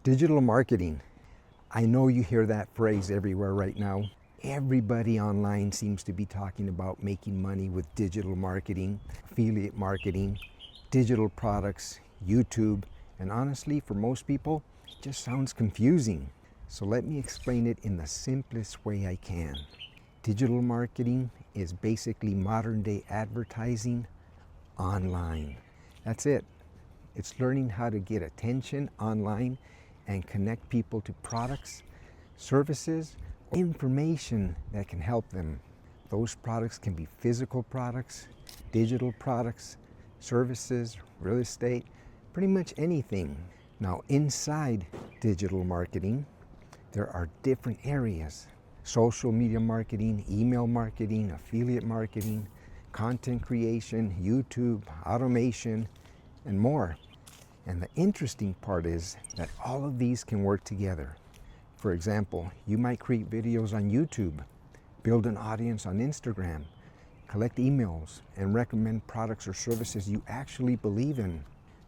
Digital marketing. I know you hear that phrase everywhere right now. Everybody online seems to be talking about making money with digital marketing, affiliate marketing, digital products, YouTube, and honestly, for most people, it just sounds confusing. So let me explain it in the simplest way I can. Digital marketing is basically modern day advertising online. That's it. It's learning how to get attention online and connect people to products, services, information that can help them. Those products can be physical products, digital products, services, real estate, pretty much anything. Now, inside digital marketing, there are different areas: social media marketing, email marketing, affiliate marketing, content creation, YouTube, automation, and more. And the interesting part is that all of these can work together. For example, you might create videos on YouTube, build an audience on Instagram, collect emails, and recommend products or services you actually believe in.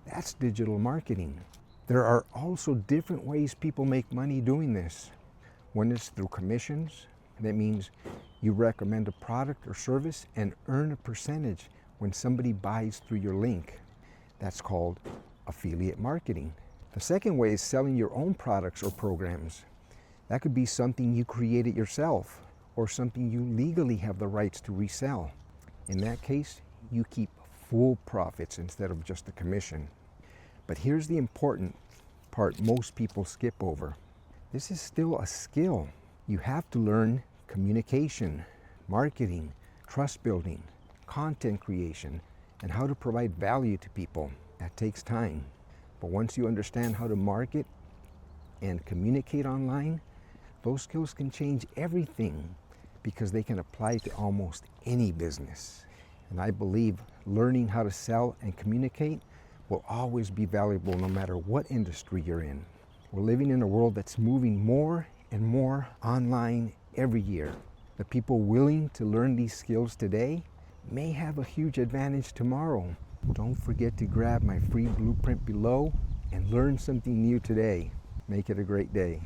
That's digital marketing. There are also different ways people make money doing this. One is through commissions. That means you recommend a product or service and earn a percentage when somebody buys through your link. That's called affiliate marketing. The second way is selling your own products or programs. That could be something you created yourself or something you legally have the rights to resell. In that case, you keep full profits instead of just a commission. But here's the important part most people skip over. This is still a skill. You have to learn communication, marketing, trust building, content creation, and how to provide value to people. That takes time. But once you understand how to market and communicate online, those skills can change everything because they can apply to almost any business. And I believe learning how to sell and communicate will always be valuable no matter what industry you're in. We're living in a world that's moving more and more online every year. The people willing to learn these skills today may have a huge advantage tomorrow. Don't forget to grab my free blueprint below and learn something new today. Make it a great day.